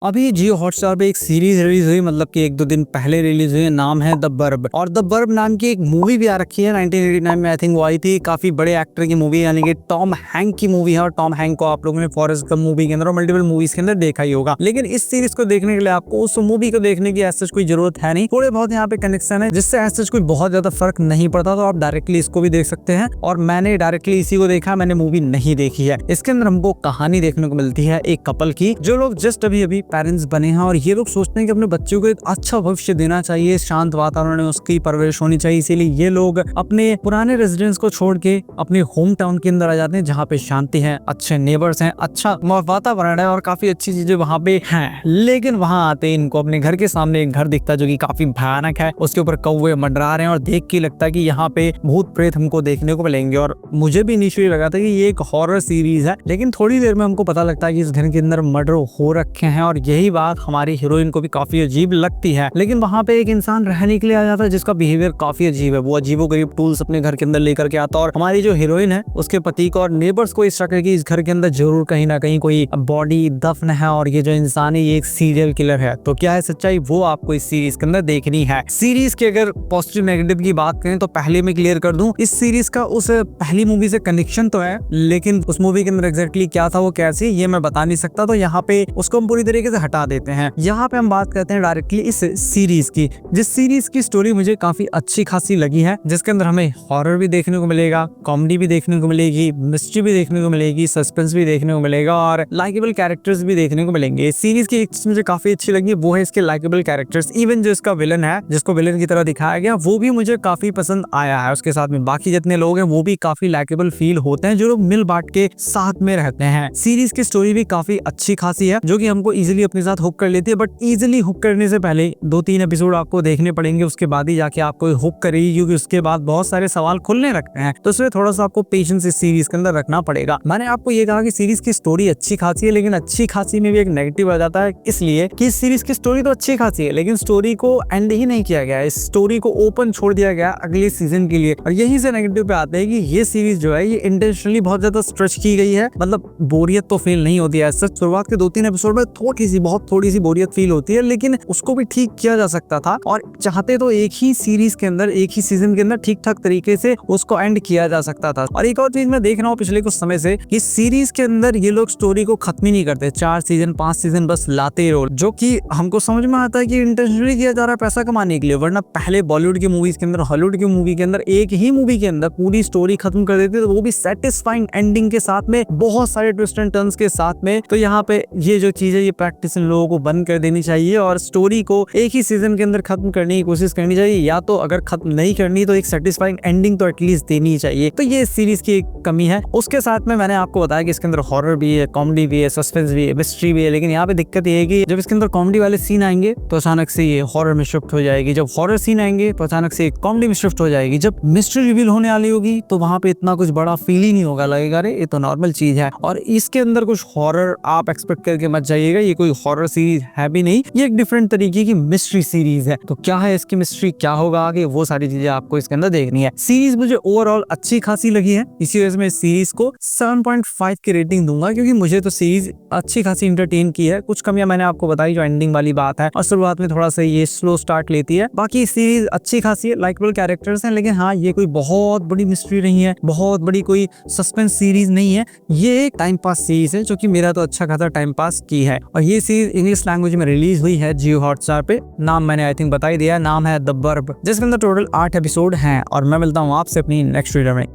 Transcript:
अभी जियो हॉटस्टार पे एक सीरीज रिलीज हुई, मतलब कि एक दो दिन पहले रिलीज हुई। नाम है द बर्ब, और द बर्ब नाम की एक मूवी भी आ रखी है। 1989 में आई थिंक वो आई थी। काफी बड़े एक्टर की मूवी, यानी कि टॉम हैंक की मूवी है। और टॉम हैंक को आप लोगों ने फॉरेस्ट गंप मूवी के अंदर और मल्टीपल मूवीज के अंदर देखा ही होगा। लेकिन इस सीरीज को देखने के लिए आपको उस मूवी को देखने की ऐसा कोई जरूरत है नहीं। थोड़े बहुत यहाँ पे कनेक्शन है, जिससे ऐसा कोई बहुत ज्यादा फर्क नहीं पड़ता। तो आप डायरेक्टली इसको भी देख सकते हैं। और मैंने डायरेक्टली इसी को देखा, मैंने मूवी नहीं देखी है। इसके अंदर हमको कहानी देखने को मिलती है एक कपल की, जो लोग जस्ट अभी अभी पेरेंट्स बने हैं। और ये लोग सोचते हैं कि अपने बच्चों को एक अच्छा भविष्य देना चाहिए, शांत वातावरण में उसकी परवरिश होनी चाहिए। इसीलिए ये लोग अपने पुराने रेजिडेंस को छोड़ के अपने होम टाउन के अंदर आ जाते हैं, जहाँ पे शांति है, अच्छे नेबर्स हैं, अच्छा वातावरण है और काफी अच्छी चीजें वहाँ पे हैं। लेकिन वहाँ आते ही इनको अपने घर के सामने एक घर दिखता है जो कि काफी भयानक है। उसके ऊपर कौवे मंडरा रहे हैं और देख के लगता है कि यहाँ पे भूत प्रेत हमको देखने को मिलेंगे। और मुझे भी इनिशियली लगा था कि ये एक हॉरर सीरीज है, लेकिन थोड़ी देर में हमको पता लगता है कि इस घर के अंदर मर्डर हो रखे हैं। और यही बात हमारी हीरोइन को भी काफी अजीब लगती है। लेकिन वहाँ पे एक इंसान रहने के लिए आ जाता है जिसका बिहेवियर काफी अजीब है। वो अजीबोगरीब टूल्स अपने घर के अंदर लेकर के आता है। और हमारी जो हीरोइन है उसके पति को और नेबर्स को इस शक है कि इस घर के अंदर जरूर कहीं ना कहीं कोई बॉडी दफन है और ये जो इंसान है ये एक सीरियल किलर है। तो क्या है सच्चाई, वो आपको इस सीरीज के अंदर देखनी है। सीरीज के अगर पॉजिटिव नेगेटिव की बात करें तो पहले मैं क्लियर कर दूं, इस सीरीज का उस पहली मूवी से कनेक्शन तो है, लेकिन उस मूवी के अंदर एग्जैक्टली क्या था, वो कैसे, ये मैं बता नहीं सकता। तो यहाँ पे उसको हम पूरी तरीके से हटा देते हैं। यहाँ पे हम बात करते हैं डायरेक्टली इस सीरीज की, जिस सीरीज की स्टोरी मुझे काफी अच्छी खासी लगी है, जिसके अंदर हमें हॉरर भी देखने को मिलेगा, कॉमेडी भी देखने को मिलेगी, मिस्ट्री भी देखने को मिलेगी, सस्पेंस भी देखने को मिलेगा और लाइकेबल कैरेक्टर्स भी देखने को मिलेंगे। इस सीरीज की एक चीज मुझे काफी अच्छी लगी, वो है इसके लाइकेबल कैरेक्टर्स। इवन जो इसका विलन है, जिसको विलन की तरह दिखाया गया, वो भी मुझे काफी पसंद आया है। उसके साथ में बाकी जितने लोग हैं वो भी काफी लाइकेबल फील होते हैं, जो लोग मिल बांट के साथ में रहते हैं। सीरीज की स्टोरी भी काफी अच्छी खासी है, जो कि हमको इजीली अपने साथ हुक कर लेती है। बट इजीली हुक करने से पहले 2-3 एपिसोड आपको देखने पड़ेंगे, उसके बाद ही जाके आपको हुक करेगी, क्योंकि उसके बाद बहुत सारे सवाल खुलने लगते हैं। तो इसलिए थोड़ा सा आपको पेशेंस इस सीरीज के अंदर रखना पड़ेगा। मैंने आपको ये कहा कि सीरीज की स्टोरी अच्छी खासी है, लेकिन अच्छी खासी में भी एक नेगेटिव आ जाता है, इसलिए कि इस सीरीज की स्टोरी तो अच्छी खासी है, लेकिन स्टोरी को एंड ही नहीं किया गया। इस स्टोरी को ओपन छोड़ दिया गया अगले सीजन के लिए। और यहीं से नेगेटिव पे आते हैं कि ये सीरीज जो है ये इंटेंशनली बहुत ज्यादा स्ट्रेच की गई है। मतलब बोरियत तो फील नहीं होती है, सच शुरुआत के 2-3 एपिसोड में थोड़ी सी बोरियत फील होती है, लेकिन उसको भी ठीक किया जा सकता था। और चाहते तो एक ही सीरीज के अंदर, एक ही सीजन के अंदर ठीक ठाक तरीके से उसको एंड किया जा सकता था। और एक और चीज मैं देख रहा हूँ पिछले कुछ समय से कि सीरीज के अंदर ये लोग स्टोरी को खत्म ही नहीं करते, 4 सीजन 5 सीजन बस लाते ही रहो, जो कि हमको समझ में आता है कि इंटेंशनली किया जा रहा है पैसा कमाने के लिए। वरना पहले बॉलीवुड की मूवीज के अंदर, हॉलीवुड की मूवी के अंदर एक ही मूवी के अंदर पूरी स्टोरी खत्म कर देते, तो वो भी सेटिस्फाइंग एंडिंग के साथ में, बहुत सारे ट्विस्ट एंड टर्न्स के साथ में। तो यहाँ पे ये जो चीज है, ये प्रैक्टिस इन लोगों को बंद कर देनी चाहिए और स्टोरी को एक ही सीजन के अंदर खत्म करने की कोशिश करनी चाहिए, या तो अगर खत्म नहीं करनी तो एक सेटिस्फाइंग एंडिंग तो एटलीस्ट देनी चाहिए। तो ये सीरीज की एक कमी है। उसके साथ में मैंने आपको बताया कि इसके अंदर हॉरर भी है, कॉमेडी भी है, सस्पेंस भी है, मिस्ट्री भी है। लेकिन यहाँ पे दिक्कत ये है कि जब इसके अंदर कॉमेडी वाले सीन आएंगे तो अचानक से ये हॉरर में शिफ्ट हो जाएगी, जब हॉरर सीन आएंगे तो अचानक से कॉमेडी में शिफ्ट हो जाएगी, जब मिस्ट्री रिवील होने वाली होगी तो वहां पे इतना कुछ बड़ा फील ही नहीं होगा, लगेगा अरे ये तो नॉर्मल चीज है। और इसके अंदर कुछ हॉरर आप एक्सपेक्ट करके मत जाइएगा, ये कोई हॉरर सीरीज है भी नहीं, ये एक डिफरेंट तरीके की मिस्ट्री सीरीज है। तो क्या है इसकी मिस्ट्री, क्या होगा आगे, वो सारी चीजें आपको इसके अंदर देखनी है। सीरीज मुझे ओवरऑल अच्छी खासी लगी है, इसी वजह से मैं इस सीरीज को 7.5 की रेटिंग दूंगा, क्योंकि मुझे तो सीरीज अच्छी खासी इंटरटेन की है। कुछ कमियां मैंने आपको बताई, जो एंडिंग वाली बात है और शुरुआत में थोड़ा सा ये स्लो स्टार्ट लेती है। बाकी सीरीज अच्छी खासी है, लाइकेबल कैरेक्टर्स हैं, लेकिन हाँ ये कोई बहुत बड़ी मिस्ट्री नहीं है, बहुत बड़ी कोई सस्पेंस सीरीज नहीं है। ये एक टाइम पास सीरीज है, जो कि मेरा तो अच्छा खासा टाइम पास की है। और ये सीरीज इंग्लिश लैंग्वेज में रिलीज हुई है जियो हॉटस्टार पे। नाम मैंने आई थिंक बता ही दिया, नाम है द बर्ब, जिसके अंदर टोटल 8 एपिसोड हैं। और मैं मिलता हूँ आपसे अपनी नेक्स्ट वीडियो में।